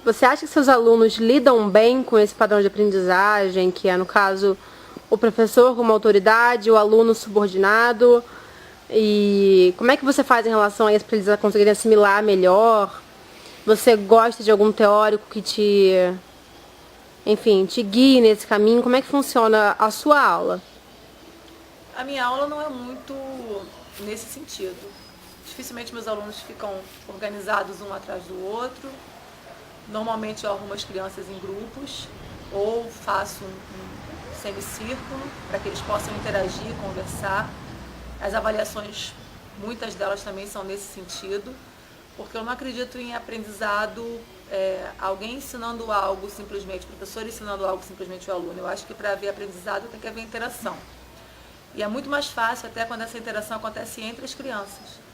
Você acha que seus alunos lidam bem com esse padrão de aprendizagem, que é, no caso, o professor como autoridade, o aluno subordinado? E como é que você faz em relação a isso para eles conseguirem assimilar melhor? Você gosta de algum teórico que te guie nesse caminho? Como é que funciona a sua aula? A minha aula não é muito nesse sentido. Dificilmente meus alunos ficam organizados um atrás do outro. Normalmente eu arrumo as crianças em grupos ou faço um semicírculo para que eles possam interagir, conversar. As avaliações, muitas delas também são nesse sentido, porque eu não acredito em aprendizado, alguém ensinando algo simplesmente, o professor ensinando algo simplesmente o aluno. Eu acho que para haver aprendizado tem que haver interação. E é muito mais fácil até quando essa interação acontece entre as crianças,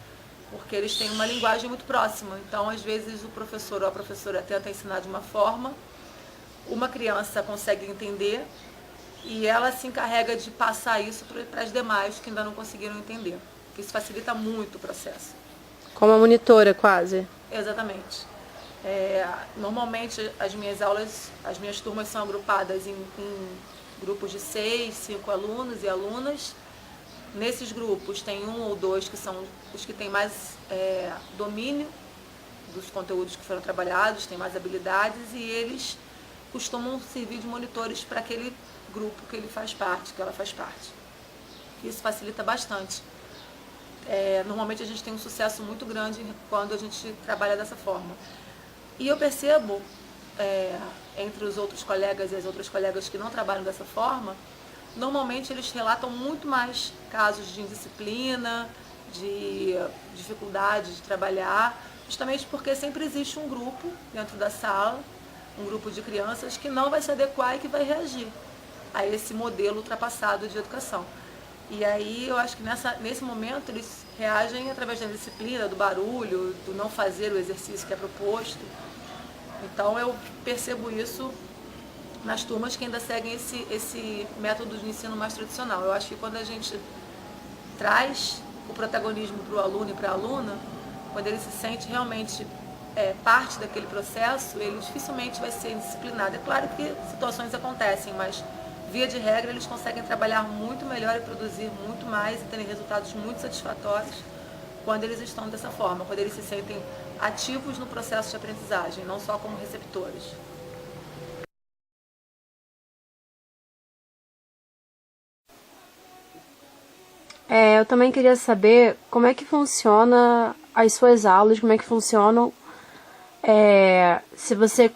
porque eles têm uma linguagem muito próxima. Então, às vezes, o professor ou a professora tenta ensinar de uma forma, uma criança consegue entender e ela se encarrega de passar isso para as demais que ainda não conseguiram entender. Isso facilita muito o processo. Como a monitora, quase. Exatamente. Normalmente, as minhas turmas são agrupadas em grupos de 6, 5 alunos e alunas. Nesses grupos tem um ou dois que são os que têm mais domínio dos conteúdos que foram trabalhados, têm mais habilidades, e eles costumam servir de monitores para aquele grupo que ele faz parte, que ela faz parte. Isso facilita bastante. Normalmente a gente tem um sucesso muito grande quando a gente trabalha dessa forma. E eu percebo, entre os outros colegas e as outras colegas que não trabalham dessa forma, normalmente eles relatam muito mais casos de indisciplina, de dificuldade de trabalhar, justamente porque sempre existe um grupo dentro da sala, um grupo de crianças que não vai se adequar e que vai reagir a esse modelo ultrapassado de educação. E aí eu acho que nesse momento eles reagem através da disciplina, do barulho, do não fazer o exercício que é proposto. Então eu percebo isso nas turmas que ainda seguem esse método de ensino mais tradicional. Eu acho que quando a gente traz o protagonismo para o aluno e para a aluna, quando ele se sente realmente parte daquele processo, ele dificilmente vai ser indisciplinado. É claro que situações acontecem, mas via de regra eles conseguem trabalhar muito melhor e produzir muito mais e terem resultados muito satisfatórios quando eles estão dessa forma, quando eles se sentem ativos no processo de aprendizagem, não só como receptores. Eu também queria saber como é que funciona as suas aulas, como é que funcionam, se você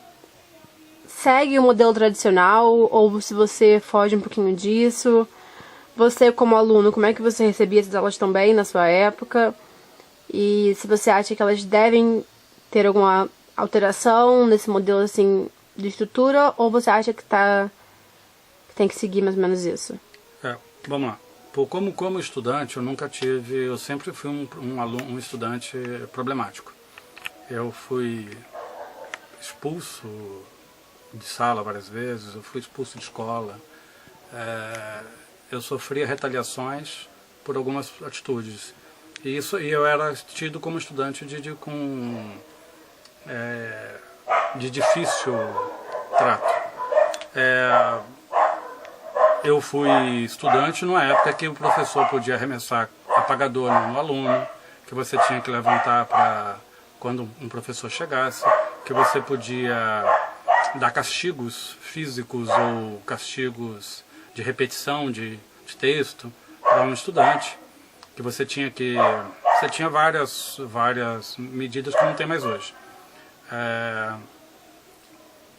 segue o modelo tradicional ou se você foge um pouquinho disso. Você, como aluno, como é que você recebia essas aulas também na sua época? E se você acha que elas devem ter alguma alteração nesse modelo assim de estrutura, ou você acha que tem que seguir mais ou menos isso? Vamos lá. Como estudante, eu sempre fui um estudante problemático. Eu fui expulso de sala várias vezes, eu fui expulso de escola. Eu sofria retaliações por algumas atitudes. E eu era tido como estudante de difícil trato. Eu fui estudante numa época que o professor podia arremessar apagador no aluno, que você tinha que levantar para quando um professor chegasse, que você podia dar castigos físicos ou castigos de repetição de texto para um estudante, que você tinha várias medidas que não tem mais hoje.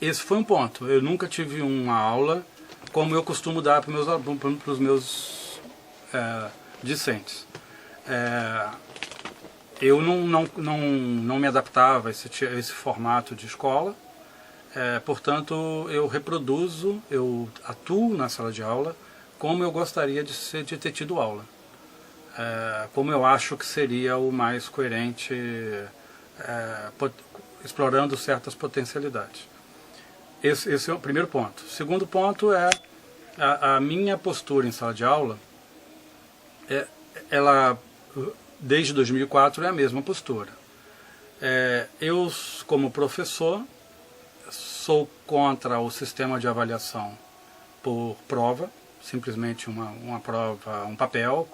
Esse foi um ponto. Eu nunca tive uma aula como eu costumo dar para os meus discentes. Eu não me adaptava a esse formato de escola, portanto eu atuo na sala de aula como eu gostaria de ter tido aula, como eu acho que seria o mais coerente, explorando certas potencialidades. Esse é o primeiro ponto. O segundo ponto é a minha postura em sala de aula. Ela, desde 2004, é a mesma postura. Eu, como professor, sou contra o sistema de avaliação por prova, simplesmente uma prova, um papel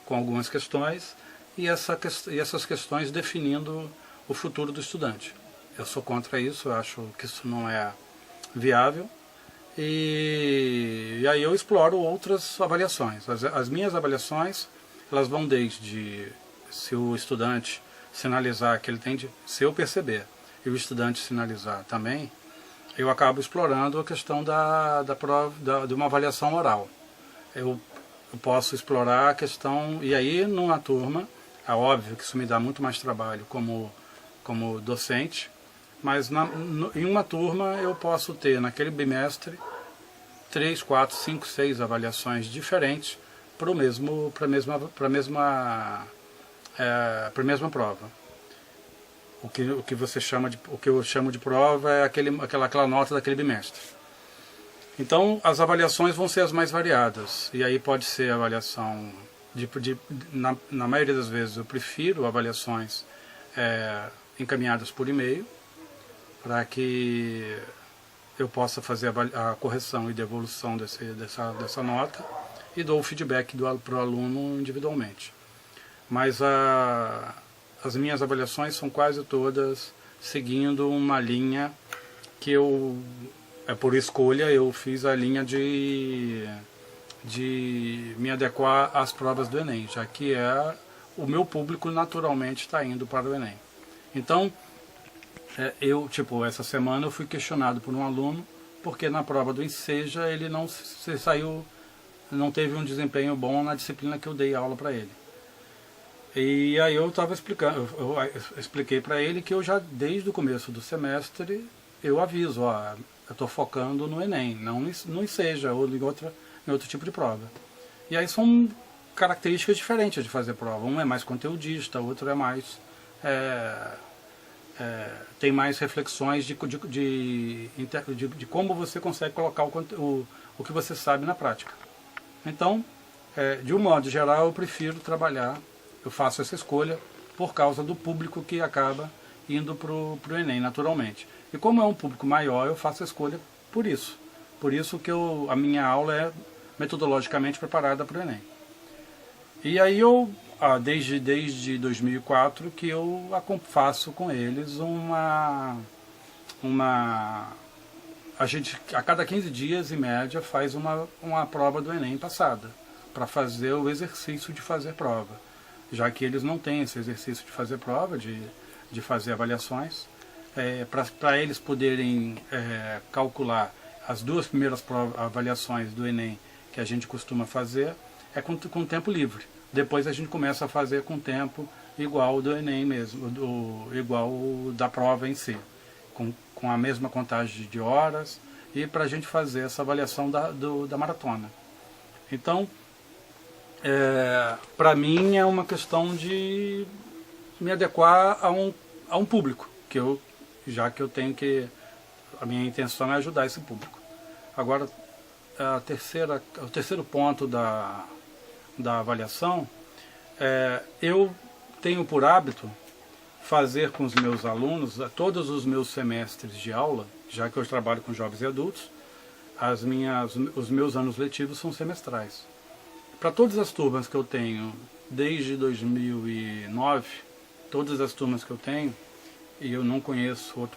com algumas questões, e essas questões definindo o futuro do estudante. Eu sou contra isso, eu acho que isso não é viável, e aí eu exploro outras avaliações. As minhas avaliações, elas vão desde, se o estudante sinalizar que ele tem se eu perceber e o estudante sinalizar também, eu acabo explorando a questão da prova, de uma avaliação oral. Eu posso explorar a questão, e aí numa turma, é óbvio que isso me dá muito mais trabalho como docente, mas em uma turma eu posso ter naquele bimestre 3, 4, 5, 6 avaliações diferentes para a mesma prova. O que eu chamo de prova é aquela nota daquele bimestre. Então as avaliações vão ser as mais variadas, e aí pode ser avaliação na maioria das vezes eu prefiro avaliações encaminhadas por e-mail, para que eu possa fazer a correção e devolução dessa nota, e dou o feedback para o aluno individualmente. Mas as minhas avaliações são quase todas seguindo uma linha que por escolha, eu fiz a linha de me adequar às provas do Enem, já que o meu público naturalmente está indo para o Enem. Então, essa semana eu fui questionado por um aluno, porque na prova do Enseja ele não teve um desempenho bom na disciplina que eu dei aula para ele. E aí eu estava explicando, eu expliquei para ele que eu já, desde o começo do semestre, eu aviso, eu estou focando no Enem, não no Enseja ou em outro tipo de prova. E aí são características diferentes de fazer prova. Um é mais conteudista, o outro é mais... tem mais reflexões de como você consegue colocar o que você sabe na prática. Então, de um modo geral, eu prefiro trabalhar, eu faço essa escolha por causa do público que acaba indo para o Enem, naturalmente. E como é um público maior, eu faço a escolha por isso. Por isso que a minha aula é metodologicamente preparada para o Enem. E aí desde 2004 que eu faço com eles a gente a cada 15 dias em média faz uma prova do Enem passada, para fazer o exercício de fazer prova, já que eles não têm esse exercício de fazer prova, de fazer avaliações, para eles poderem calcular as duas primeiras avaliações do Enem que a gente costuma fazer, com tempo livre. Depois a gente começa a fazer com tempo igual do Enem mesmo, igual da prova em si, com a mesma contagem de horas, e para a gente fazer essa avaliação da maratona. Então, para mim é uma questão de me adequar a um público, já que eu tenho a minha intenção é ajudar esse público. Agora, o terceiro ponto da avaliação, eu tenho por hábito fazer com os meus alunos, todos os meus semestres de aula, já que eu trabalho com jovens e adultos, os meus anos letivos são semestrais. Para todas as turmas que eu tenho, desde 2009, todas as turmas que eu tenho, e eu não conheço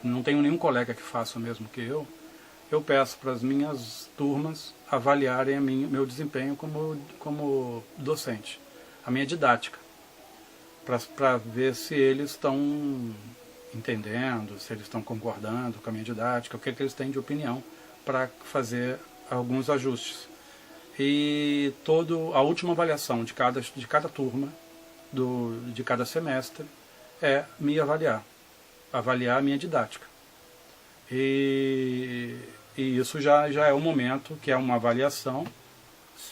não tenho nenhum colega que faça o mesmo que eu peço para as minhas turmas avaliarem meu desempenho como docente, a minha didática, para ver se eles estão entendendo, se eles estão concordando com a minha didática, o que eles têm de opinião, para fazer alguns ajustes. E a última avaliação de cada turma, de cada semestre, é me avaliar a minha didática. E isso já é um momento que é uma avaliação,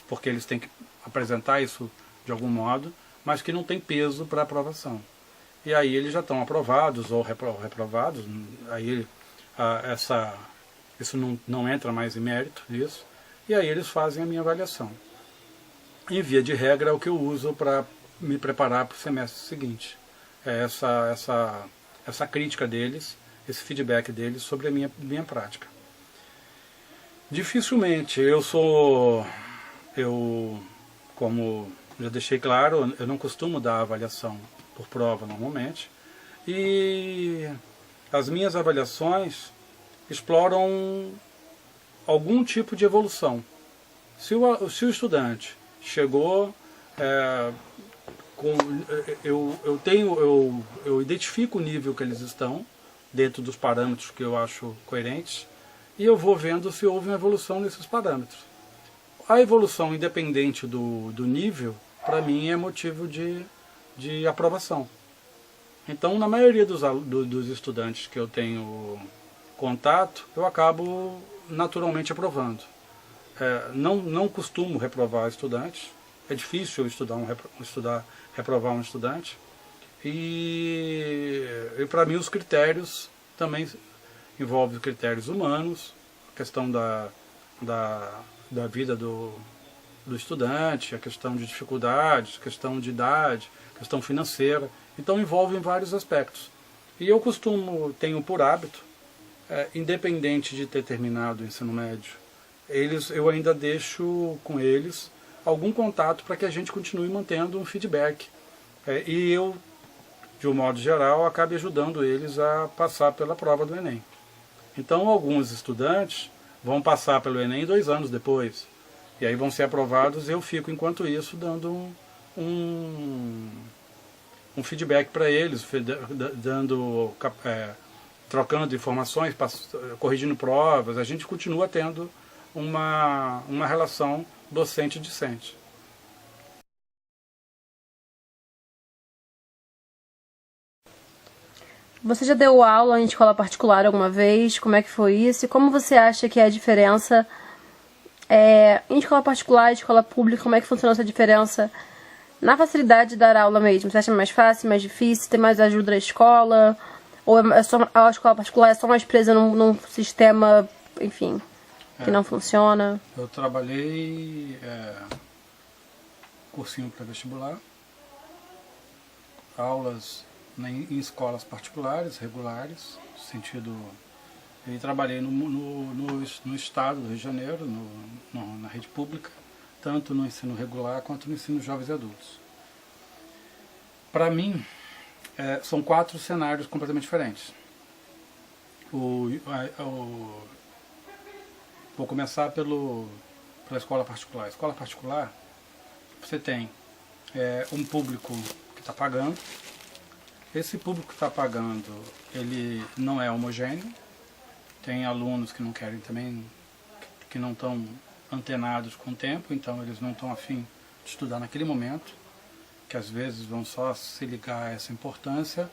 porque eles têm que apresentar isso de algum modo, mas que não tem peso para aprovação. E aí eles já estão aprovados ou reprovados, aí isso não entra mais em mérito nisso, e aí eles fazem a minha avaliação. Em via de regra é o que eu uso para me preparar para o semestre seguinte. É essa crítica deles esse feedback deles sobre a minha prática. Dificilmente, como já deixei claro, eu não costumo dar avaliação por prova normalmente, e as minhas avaliações exploram algum tipo de evolução. Se o estudante chegou eu identifico o nível que eles estão dentro dos parâmetros que eu acho coerentes, e eu vou vendo se houve uma evolução nesses parâmetros. A evolução independente do nível, para mim, é motivo de aprovação. Então, na maioria dos estudantes que eu tenho contato, eu acabo naturalmente aprovando. Não costumo reprovar estudantes, é difícil reprovar um estudante, e para mim os critérios também envolvem critérios humanos, a questão da vida do estudante, a questão de dificuldades, a questão de idade, a questão financeira, então envolvem vários aspectos. E eu tenho por hábito, independente de ter terminado o ensino médio, eu ainda deixo com eles algum contato para que a gente continue mantendo um feedback. E eu, de um modo geral, acabe ajudando eles a passar pela prova do Enem. Então, alguns estudantes vão passar pelo Enem 2 anos depois, e aí vão ser aprovados, e eu fico, enquanto isso, dando um feedback para eles, trocando informações, corrigindo provas. A gente continua tendo uma relação docente-discente. Você já deu aula em escola particular alguma vez? Como é que foi isso? E como você acha que é a diferença em escola particular e escola pública? Como é que funciona essa diferença na facilidade de dar aula mesmo? Você acha mais fácil, mais difícil? Tem mais ajuda da escola? Ou a escola particular é só mais presa num sistema, enfim, que não funciona? Eu trabalhei cursinho pré-vestibular, aulas em escolas particulares, regulares, no sentido... E trabalhei no estado do Rio de Janeiro, na rede pública, tanto no ensino regular quanto no ensino de jovens e adultos. Para mim, são 4 cenários completamente diferentes. Vou começar pela escola particular. A escola particular, você tem um público que está pagando. Esse público que está pagando, ele não é homogêneo. Tem alunos que não querem também, que não estão antenados com o tempo, então eles não estão afim de estudar naquele momento, que às vezes vão só se ligar a essa importância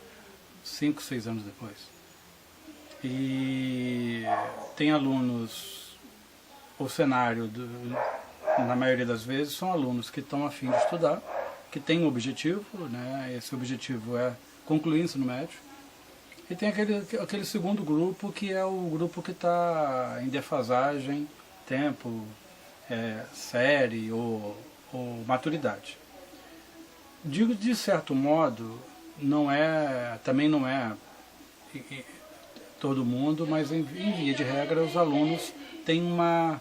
5, 6 anos depois. E tem alunos, o cenário, na maioria das vezes, são alunos que estão afim de estudar, que têm um objetivo, né? Esse objetivo é concluir o ensino médio. E tem aquele segundo grupo, que é o grupo que está em defasagem, tempo, série ou maturidade. Digo, de certo modo, também não é todo mundo, mas em via de regra os alunos têm uma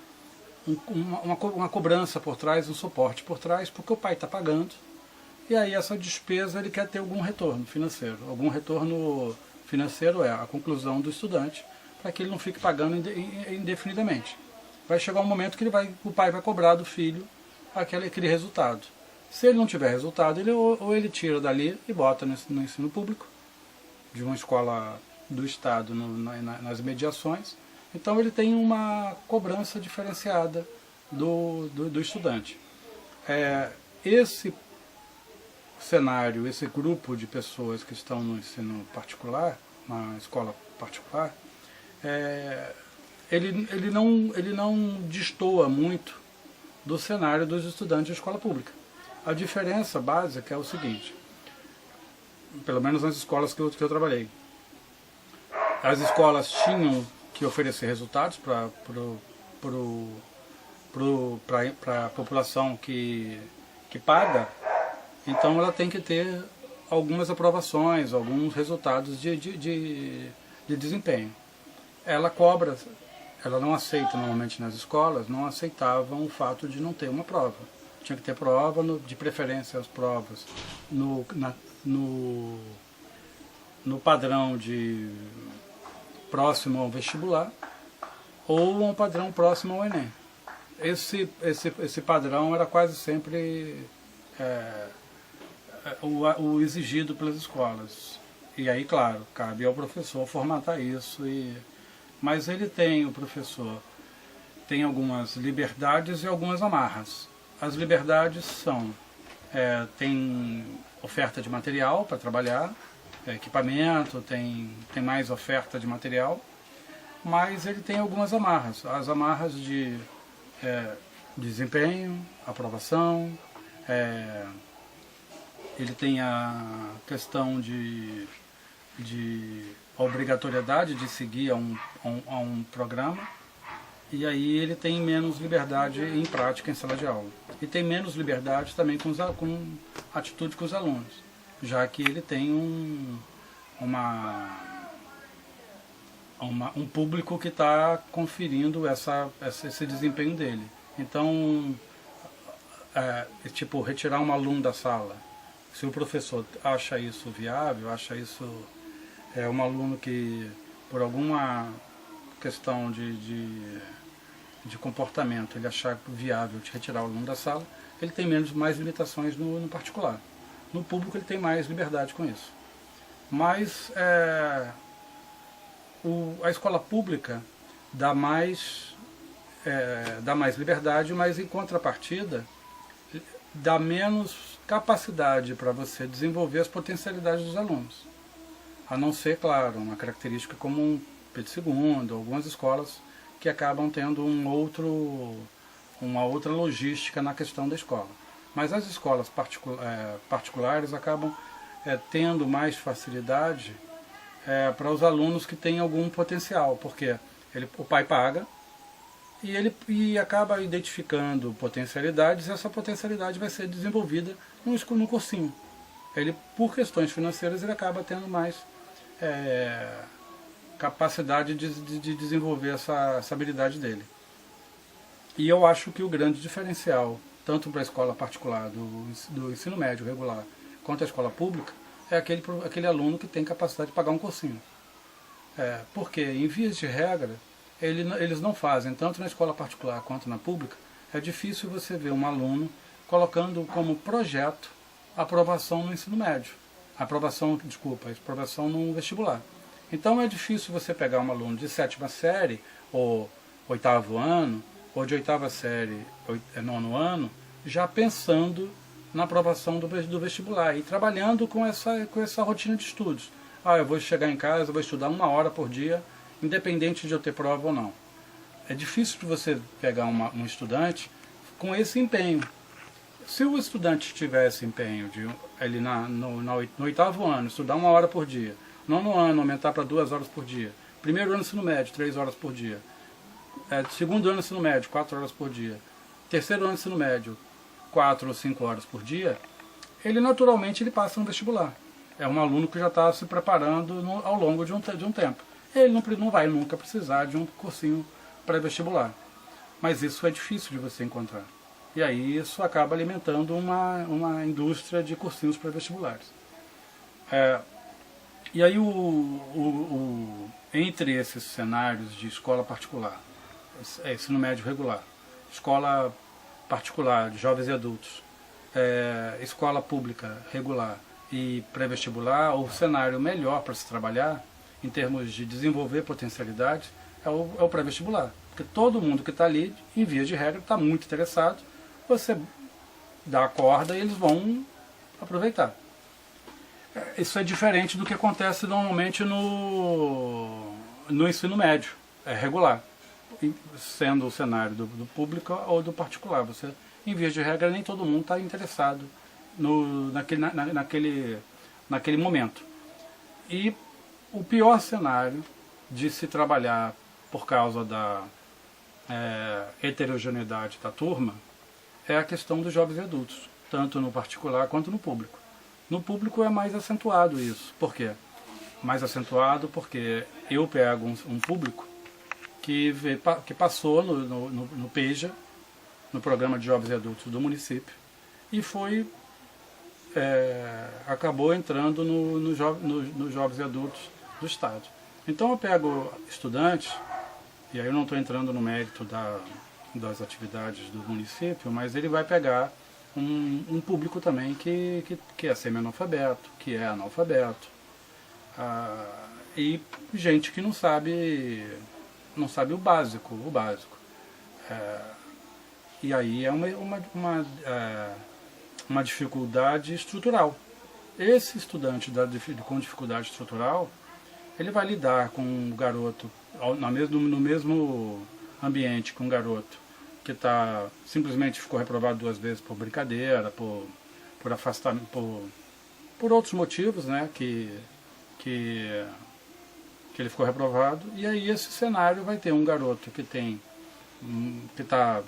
cobrança por trás, um suporte por trás, porque o pai está pagando, e aí essa despesa ele quer ter algum retorno financeiro. Algum retorno financeiro é a conclusão do estudante, para que ele não fique pagando indefinidamente. Vai chegar um momento que o pai vai cobrar do filho aquele resultado. Se ele não tiver resultado, ou ele tira dali e bota no ensino público, de uma escola do Estado nas mediações. Então ele tem uma cobrança diferenciada do estudante. Esse cenário, esse grupo de pessoas que estão no ensino particular, na escola particular, ele não destoa muito do cenário dos estudantes de escola pública. A diferença básica é o seguinte, pelo menos nas escolas que eu trabalhei. As escolas tinham que oferecer resultados para a população que paga. Então ela tem que ter algumas aprovações, alguns resultados de de desempenho. Ela cobra, ela não aceita normalmente nas escolas, não aceitavam o fato de não ter uma prova. Tinha que ter prova, de preferência as provas no padrão de próximo ao vestibular ou um padrão próximo ao Enem. Esse padrão era quase sempre o exigido pelas escolas. E aí, claro, cabe ao professor formatar isso. Mas o professor tem algumas liberdades e algumas amarras. As liberdades são, tem oferta de material para trabalhar, equipamento, tem mais oferta de material, mas ele tem algumas amarras. As amarras de desempenho, aprovação, ele tem a questão de obrigatoriedade de seguir a um programa, e aí ele tem menos liberdade em prática em sala de aula. E tem menos liberdade também com atitude com os alunos, já que ele tem um público que está conferindo esse desempenho dele. Então, retirar um aluno da sala, se o professor acha isso viável, acha isso um aluno que, por alguma questão de comportamento, ele achar viável de retirar o aluno da sala, ele tem mais limitações no particular. No público ele tem mais liberdade com isso. Mas a escola pública dá mais liberdade, mas em contrapartida dá menos capacidade para você desenvolver as potencialidades dos alunos. A não ser, claro, uma característica como um Pedro II, algumas escolas que acabam tendo uma outra logística na questão da escola. Mas as escolas particulares acabam tendo mais facilidade para os alunos que têm algum potencial, porque o pai paga e acaba identificando potencialidades, e essa potencialidade vai ser desenvolvida no cursinho. Por questões financeiras, ele acaba tendo mais capacidade de desenvolver essa habilidade dele. E eu acho que o grande diferencial, tanto para a escola particular do ensino médio regular, quanto a escola pública, é aquele aluno que tem capacidade de pagar um cursinho. Porque, em vias de regra, eles não fazem, tanto na escola particular quanto na pública, é difícil você ver um aluno colocando como projeto a aprovação no ensino médio. Aprovação no vestibular. Então é difícil você pegar um aluno de 7ª série, ou 8º ano, ou de 8ª série, 9º ano, já pensando na aprovação do vestibular e trabalhando com essa rotina de estudos. Eu vou chegar em casa, vou estudar 1 hora por dia, independente de eu ter prova ou não. É difícil de você pegar um estudante com esse empenho. Se o estudante tivesse empenho de no 8º ano, estudar 1 hora por dia, 9º ano, aumentar para 2 horas por dia, 1º ano ensino médio, 3 horas por dia, 2º ano ensino médio, 4 horas por dia, 3º ano ensino médio, 4 ou 5 horas por dia, ele naturalmente passa no vestibular. É um aluno que já está se preparando ao longo de um tempo. Ele não vai nunca precisar de um cursinho pré-vestibular. Mas isso é difícil de você encontrar. E aí isso acaba alimentando uma indústria de cursinhos pré-vestibulares. E aí entre esses cenários de escola particular, ensino médio regular, escola particular de jovens e adultos, escola pública regular e pré-vestibular, o cenário melhor para se trabalhar em termos de desenvolver potencialidades é o pré-vestibular. Porque todo mundo que está ali, em via de regra, está muito interessado. Você dá a corda e eles vão aproveitar. Isso é diferente do que acontece normalmente no ensino médio, regular, sendo o cenário do público ou do particular. Você, em via de regra, nem todo mundo está interessado naquele momento. E o pior cenário de se trabalhar por causa da heterogeneidade da turma é a questão dos jovens e adultos, tanto no particular quanto no público. No público é mais acentuado isso. Por quê? mais acentuado, porque eu pego um público que passou no PEJA, no Programa de Jovens e Adultos do município, e acabou entrando nos Jovens e Adultos do Estado. Então eu pego estudantes, e aí eu não estou entrando no mérito das atividades do município, mas ele vai pegar um público também que é semi-analfabeto, que é analfabeto, e gente que não sabe o básico. E aí é uma dificuldade estrutural. Esse estudante com dificuldade estrutural, ele vai lidar com um garoto no mesmo ambiente que um garoto que simplesmente ficou reprovado 2 vezes por brincadeira, por afastamento, por outros motivos, né, que ele ficou reprovado. E aí esse cenário vai ter um garoto que está,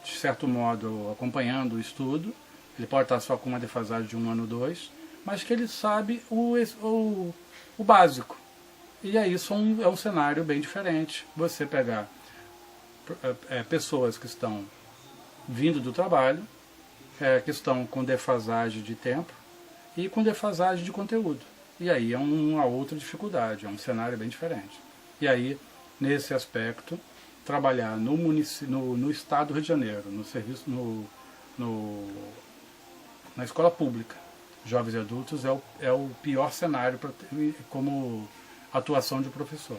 de certo modo, acompanhando o estudo. Ele pode estar só com uma defasagem de 1 ano ou 2, mas que ele sabe o básico. E aí isso é um cenário bem diferente. Você pegar pessoas que estão vindo do trabalho, que estão com defasagem de tempo e com defasagem de conteúdo. E aí é uma outra dificuldade, é um cenário bem diferente. E aí, nesse aspecto, trabalhar no Estado do Rio de Janeiro, no serviço, na escola pública, jovens e adultos, é o pior cenário como atuação de professor.